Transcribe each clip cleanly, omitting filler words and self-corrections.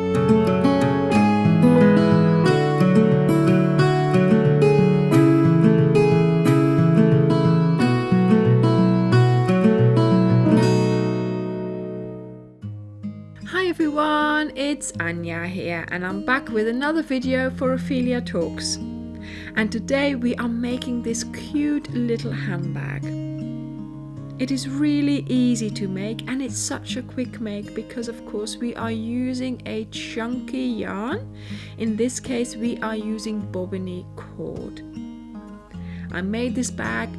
Hi everyone, it's Anja here and I'm back with another video for Ophelia Talks. And today we are making this cute little handbag. It is really easy to make and it's such a quick make because of course we are using a chunky yarn. In this case we are using bobbiny cord. I made this bag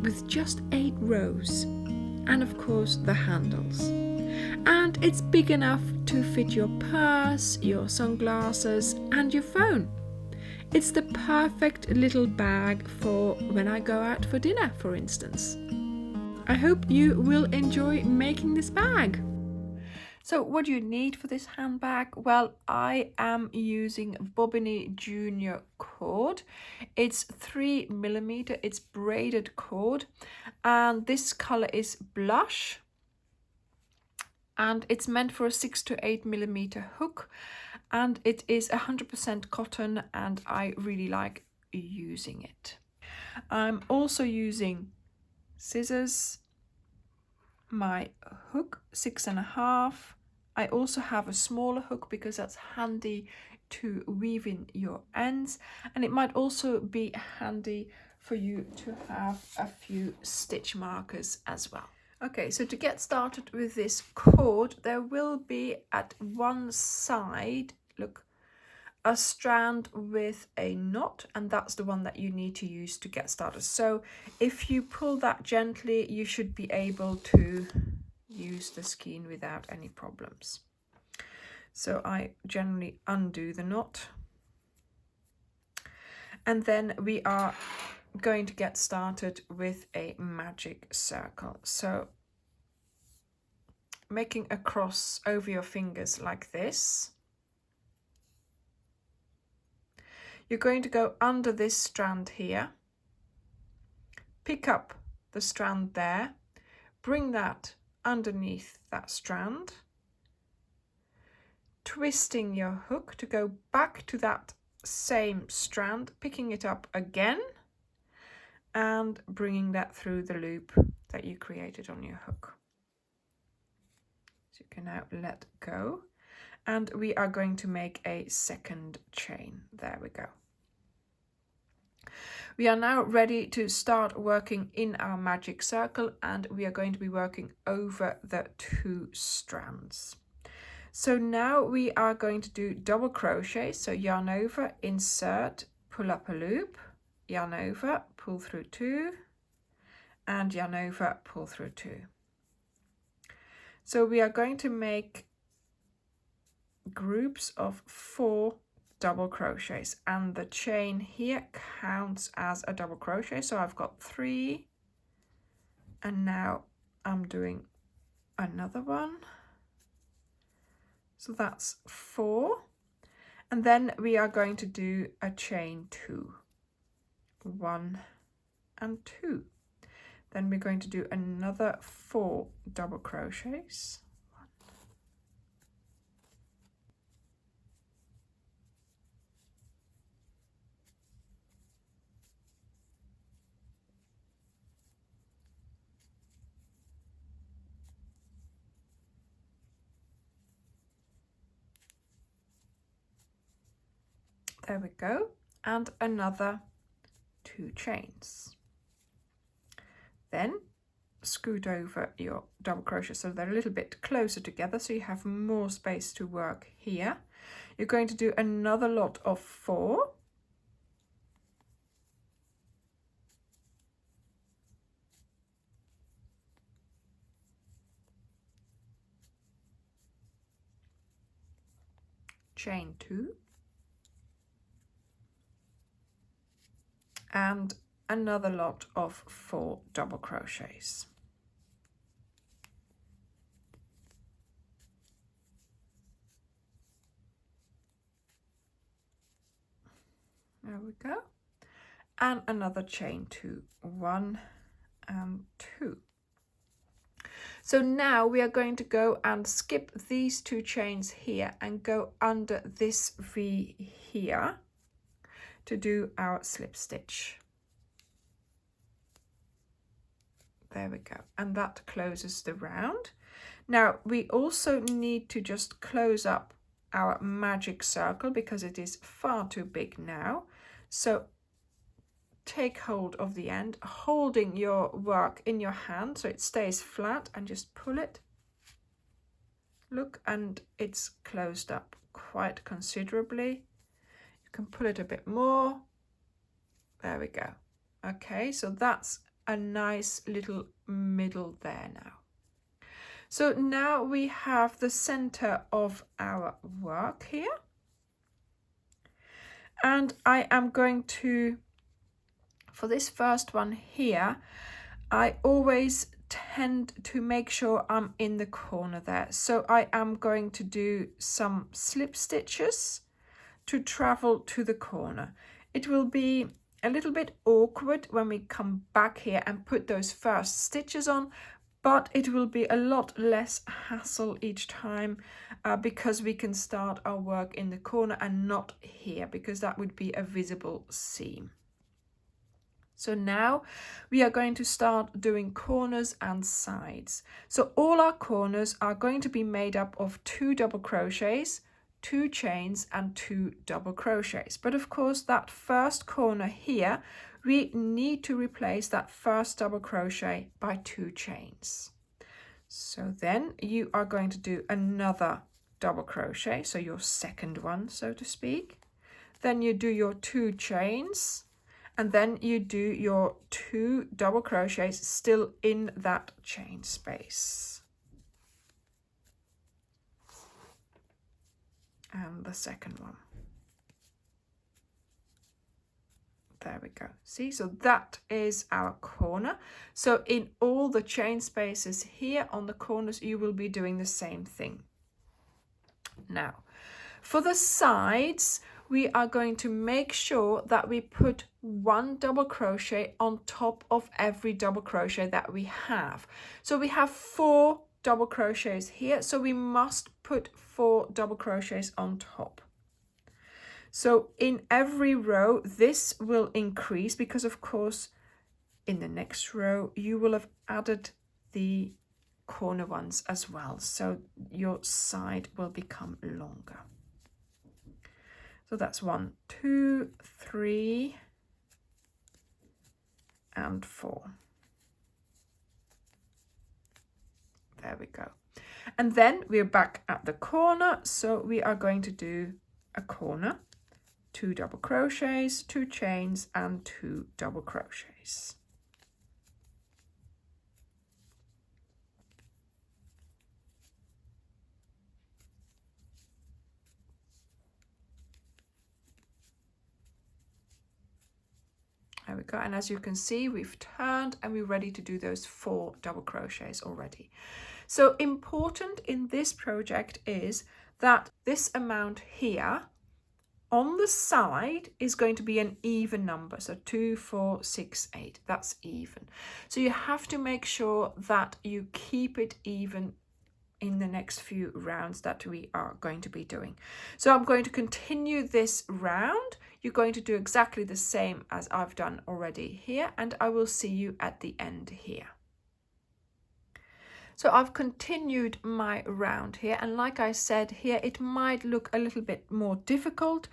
with just 8 rows and of course the handles. And it's big enough to fit your purse, your sunglasses and your phone. It's the perfect little bag for when I go out for dinner, for instance. I hope you will enjoy making this bag. So what do you need for this handbag? Well, I am using Bobbiny Junior cord. It's 3mm, it's braided cord, and this color is blush. And it's meant for a 6 to 8mm hook, and it is 100% cotton and I really like using it. I'm also using scissors, my hook 6.5. I also have a smaller hook because that's handy to weave in your ends, and it might also be handy for you to have a few stitch markers as well. Okay, so to get started with this cord, there will be at one side, look, a strand with a knot, and that's the one that you need to use to get started. So if you pull that gently, you should be able to use the skein without any problems. So I generally undo the knot. And then we are going to get started with a magic circle. So making a cross over your fingers like this. You're going to go under this strand here, pick up the strand there, bring that underneath that strand, twisting your hook to go back to that same strand, picking it up again and bringing that through the loop that you created on your hook. So you can now let go, and we are going to make a second chain. There we go. We are now ready to start working in our magic circle, and we are going to be working over the 2 strands. So now we are going to do double crochet. So yarn over, insert, pull up a loop, yarn over, pull through 2, and yarn over, pull through 2. So we are going to make groups of 4 double crochets, and the chain here counts as a double crochet. So I've got 3, and now I'm doing another one. So that's 4, and then we are going to do a chain 2, 1 and 2. Then we're going to do another 4 double crochets. There we go, and another 2 chains. Then scoot over your double crochet so they're a little bit closer together, so you have more space to work here. You're going to do another lot of 4. Chain 2. And another lot of 4 double crochets. There we go. And another chain 2, 1 and 2. So now we are going to go and skip these 2 chains here and go under this V here to do our slip stitch. There we go, and that closes the round. Now we also need to just close up our magic circle because it is far too big now. So take hold of the end, holding your work in your hand so it stays flat, and just pull it. Look, and it's closed up quite considerably. You can pull it a bit more. There we go. Okay, so that's a nice little middle there now. So now we have the center of our work here. And I am going to, for this first one here, I always tend to make sure I'm in the corner there. So I am going to do some slip stitches to travel to the corner. It will be a little bit awkward when we come back here and put those first stitches on, but it will be a lot less hassle each time because we can start our work in the corner and not here, because that would be a visible seam. So now we are going to start doing corners and sides. So all our corners are going to be made up of 2 double crochets, 2 chains and 2 double crochets. But of course that first corner here, we need to replace that first double crochet by 2 chains. So then you are going to do another double crochet, so your second one, so to speak. Then you do your 2 chains, and then you do your 2 double crochets still in that chain space. And the second one. There we go. See, so that is our corner. So in all the chain spaces here on the corners, you will be doing the same thing. Now, for the sides, we are going to make sure that we put 1 double crochet on top of every double crochet that we have. So we have 4 double crochets here, so we must put 4 double crochets on top. So in every row this will increase, because of course in the next row you will have added the corner ones as well, so your side will become longer. So that's 1, 2, 3 and 4. There we go. And then we're back at the corner, so we are going to do a corner, 2 double crochets, 2 chains and 2 double crochets. There we go, and as you can see, we've turned and we're ready to do those 4 double crochets already. So important in this project is that this amount here on the side is going to be an even number. So 2, 4, 6, 8, that's even. So you have to make sure that you keep it even in the next few rounds that we are going to be doing. So I'm going to continue this round. You're going to do exactly the same as I've done already here, and I will see you at the end here. So I've continued my round here, and like I said here, it might look a little bit more difficult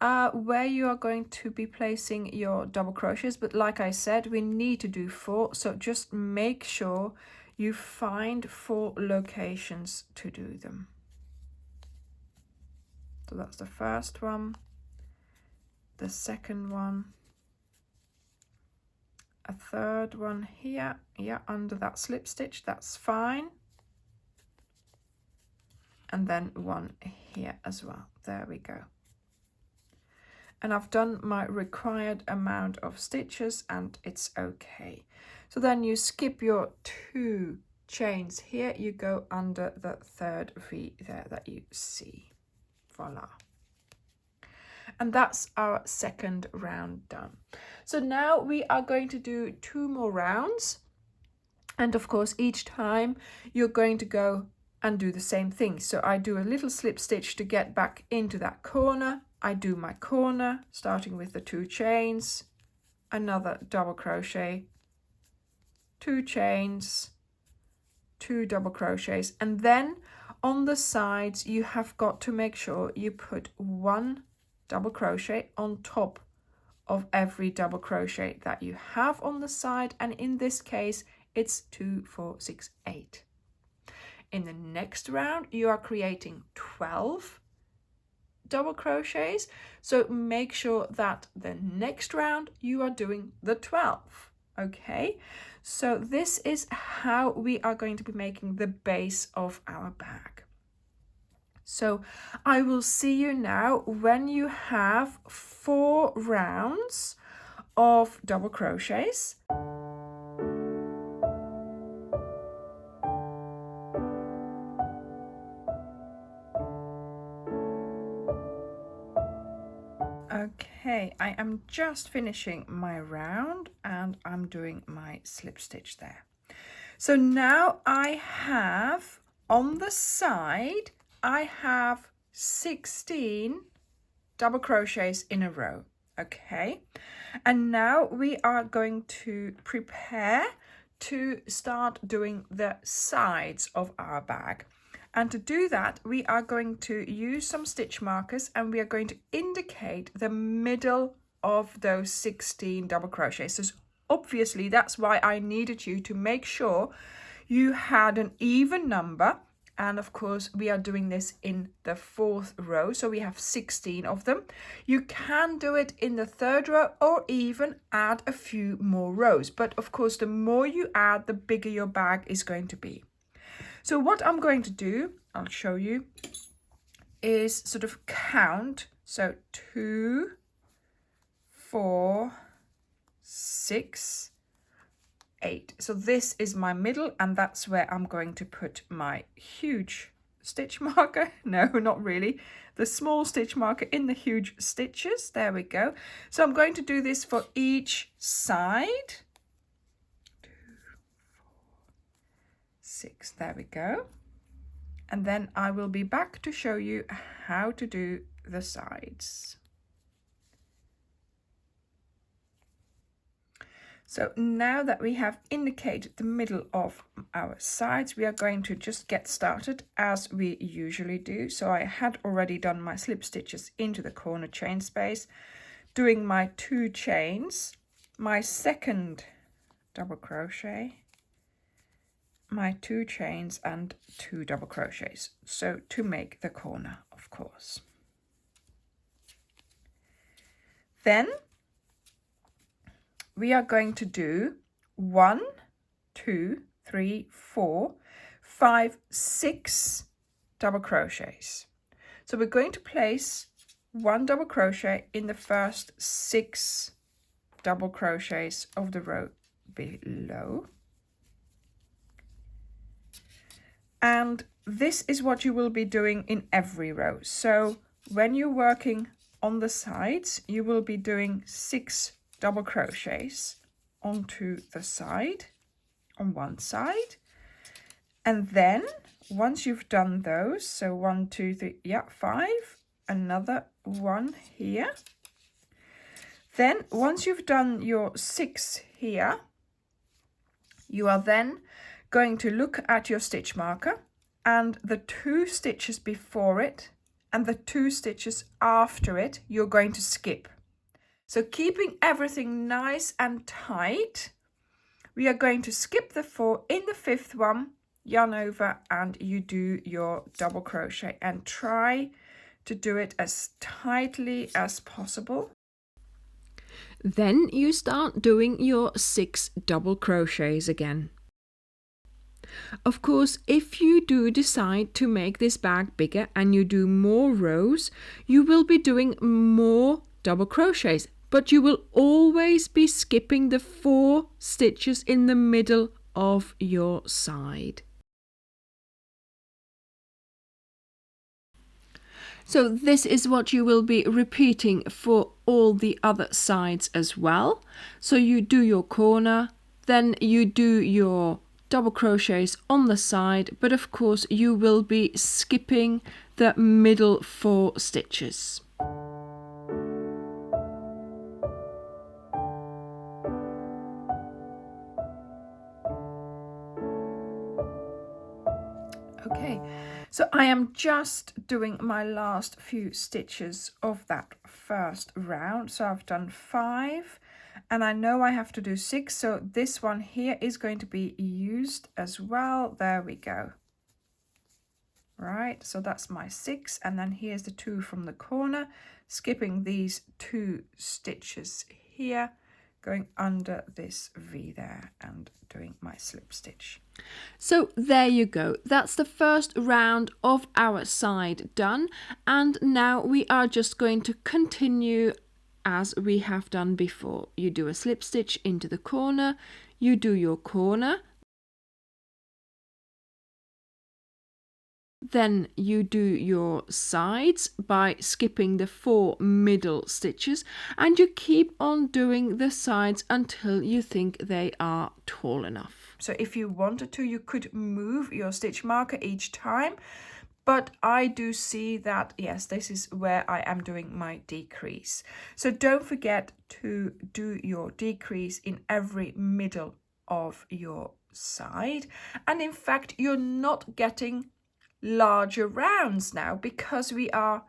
where you are going to be placing your double crochets, but like I said, we need to do 4, so just make sure you find 4 locations to do them. So that's the first one, the second one, a third one here, yeah, under that slip stitch, that's fine, and then one here as well. There we go. And I've done my required amount of stitches and it's okay. So then you skip your 2 chains here, you go under the 3rd V there that you see. Voila. And that's our second round done. So now we are going to do 2 more rounds. And of course, each time you're going to go and do the same thing. So I do a little slip stitch to get back into that corner. I do my corner, starting with the 2 chains, another double crochet, 2 chains, 2 double crochets, and then on the sides you have got to make sure you put 1 double crochet on top of every double crochet that you have on the side, and in this case it's 2, 4, 6, 8. In the next round you are creating 12 double crochets, so make sure that the next round you are doing the 12. Okay, so this is how we are going to be making the base of our bag. So I will see you now when you have 4 rounds of double crochets. Okay, I am just finishing my round and I'm doing my slip stitch there. So now I have on the side, I have 16 double crochets in a row. Okay, and now we are going to prepare to start doing the sides of our bag. And to do that, we are going to use some stitch markers and we are going to indicate the middle of those 16 double crochets. So obviously that's why I needed you to make sure you had an even number. And of course, we are doing this in the 4th row, so we have 16 of them. You can do it in the 3rd row or even add a few more rows. But of course, the more you add, the bigger your bag is going to be. So what I'm going to do, I'll show you, is sort of count. So 2, 4, 6, 8. So this is my middle, and that's where I'm going to put my huge stitch marker. No, not really. The small stitch marker in the huge stitches. There we go. So I'm going to do this for each side. 2, 4, 6. There we go. And then I will be back to show you how to do the sides. So now that we have indicated the middle of our sides, we are going to just get started as we usually do. So I had already done my slip stitches into the corner chain space, doing my 2 chains, my 2nd double crochet, my 2 chains and 2 double crochets. So to make the corner, of course. Then we are going to do 1, 2, 3, 4, 5, 6 double crochets. So we're going to place 1 double crochet in the first 6 double crochets of the row below. And this is what you will be doing in every row. So when you're working on the sides, you will be doing 6 double crochets onto the side, on one side, and then once you've done those, so 1, 2, 3, 5, another 1 here. Then once you've done your 6 here, you are then going to look at your stitch marker and the 2 stitches before it and the 2 stitches after it you're going to skip. So keeping everything nice and tight, we are going to skip the 4 in the 5th one, yarn over, and you do your double crochet and try to do it as tightly as possible. Then you start doing your 6 double crochets again. Of course, if you do decide to make this bag bigger and you do more rows, you will be doing more double crochets, but you will always be skipping the 4 stitches in the middle of your side. So this is what you will be repeating for all the other sides as well. So you do your corner, then you do your double crochets on the side, but of course you will be skipping the middle 4 stitches. Okay, so I am just doing my last few stitches of that first round. So I've done 5 and I know I have to do 6, so this one here is going to be used as well. There we go. Right, so that's my 6, and then here's the 2 from the corner, skipping these 2 stitches here, going under this V there and doing my slip stitch. So there you go, that's the first round of our side done, and now we are just going to continue as we have done before. You do a slip stitch into the corner, you do your corner, then you do your sides by skipping the 4 middle stitches, and you keep on doing the sides until you think they are tall enough. So if you wanted to, you could move your stitch marker each time, but I do see that, yes, this is where I am doing my decrease. So don't forget to do your decrease in every middle of your side. And in fact, you're not getting larger rounds now because we are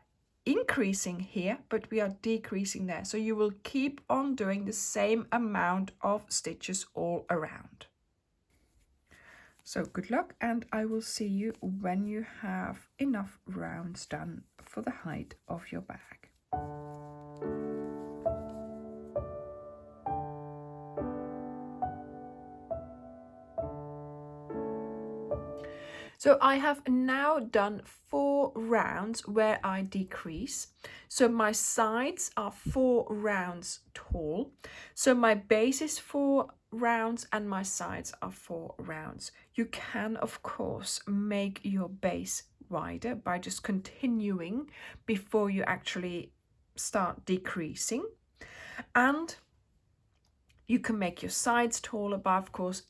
increasing here, but we are decreasing there. So you will keep on doing the same amount of stitches all around. So good luck, and I will see you when you have enough rounds done for the height of your bag. So I have now done 4 rounds where I decrease. So my sides are 4 rounds tall. So my base is 4 rounds and my sides are 4 rounds. You can, of course, make your base wider by just continuing before you actually start decreasing. And you can make your sides taller, but of course,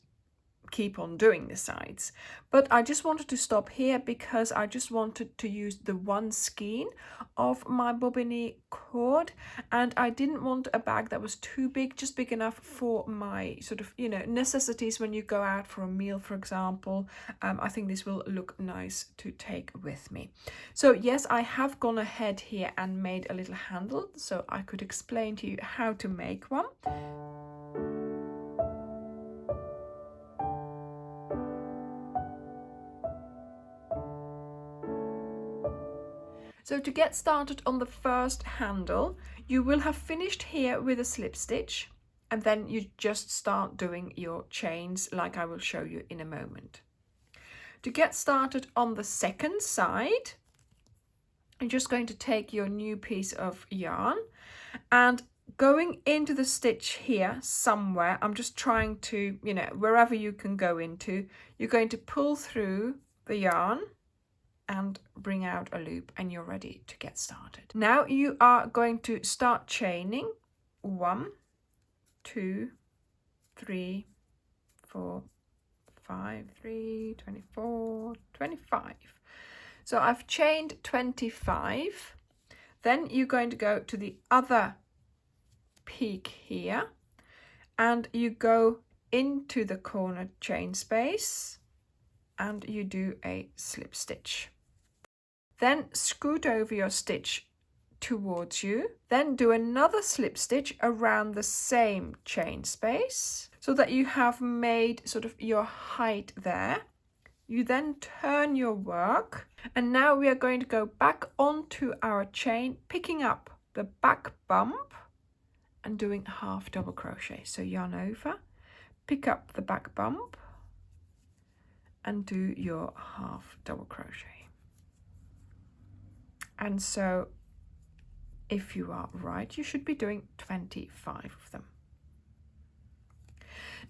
keep on doing the sides. But I just wanted to stop here because I just wanted to use the one skein of my bobini cord, and I didn't want a bag that was too big, just big enough for my sort of, you know, necessities when you go out for a meal, for example. I think this will look nice to take with me. So yes, I have gone ahead here and made a little handle so I could explain to you how to make one. So to get started on the first handle, you will have finished here with a slip stitch, and then you just start doing your chains like I will show you in a moment. To get started on the second side, you're just going to take your new piece of yarn and going into the stitch here somewhere, I'm just trying to, you know, wherever you can go into, you're going to pull through the yarn and bring out a loop, and you're ready to get started. Now you are going to start chaining 1, 2, 3, 4, 5, 3, 24, 25. So I've chained 25. Then you're going to go to the other peak here and you go into the corner chain space and you do a slip stitch. Then scoot over your stitch towards you, then do another slip stitch around the same chain space so that you have made sort of your height there. You then turn your work, and now we are going to go back onto our chain, picking up the back bump and doing half double crochet. So yarn over, pick up the back bump and do your half double crochet. And so if you are right, you should be doing 25 of them.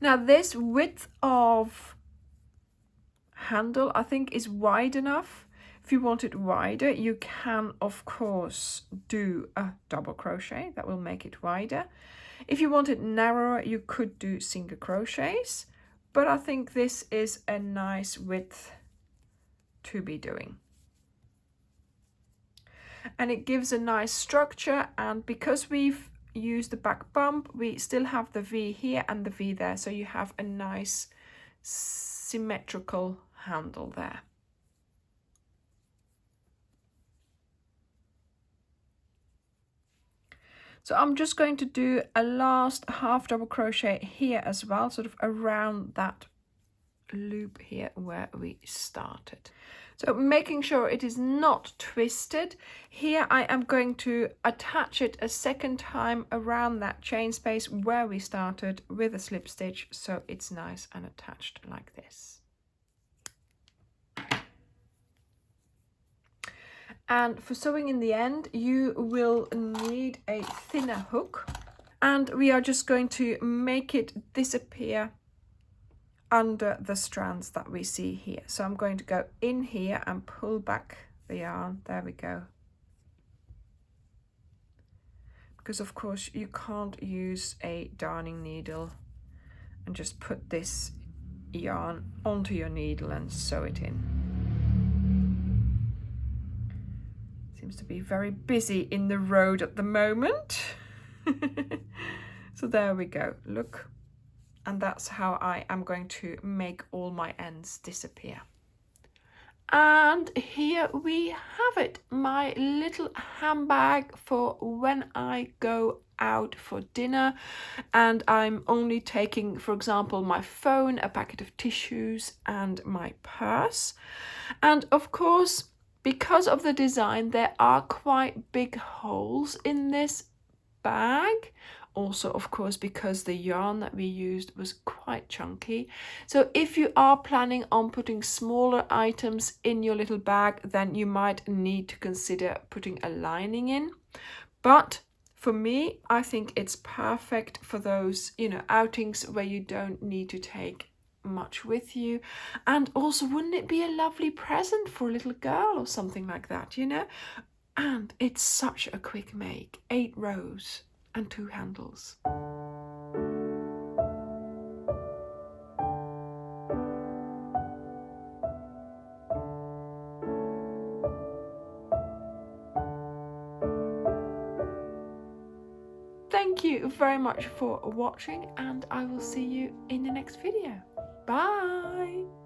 Now this width of handle I think is wide enough. If you want it wider, you can of course do a double crochet, that will make it wider. If you want it narrower, you could do single crochets, but I think this is a nice width to be doing. And it gives a nice structure, and because we've used the back bump, we still have the V here and the V there, so you have a nice symmetrical handle there. So I'm just going to do a last half double crochet here as well, sort of around that loop here where we started. So making sure it is not twisted. Here I am going to attach it a second time around that chain space where we started with a slip stitch, so it's nice and attached like this. And for sewing in the end, you will need a thinner hook, and we are just going to make it disappear under the strands that we see here. So I'm going to go in here and pull back the yarn. There we go. Because of course you can't use a darning needle and just put this yarn onto your needle and sew it in. Seems to be very busy in the road at the moment. So there we go, look. And that's how I am going to make all my ends disappear. And here we have it, my little handbag for when I go out for dinner and I'm only taking, for example, my phone, a packet of tissues and my purse. And of course, because of the design, there are quite big holes in this bag. Also, of course, because the yarn that we used was quite chunky. So if you are planning on putting smaller items in your little bag, then you might need to consider putting a lining in. But for me, I think it's perfect for those, outings where you don't need to take much with you. And also, wouldn't it be a lovely present for a little girl or something like that, And it's such a quick make, 8 rows and 2 handles. Thank you very much for watching, and I will see you in the next video. Bye!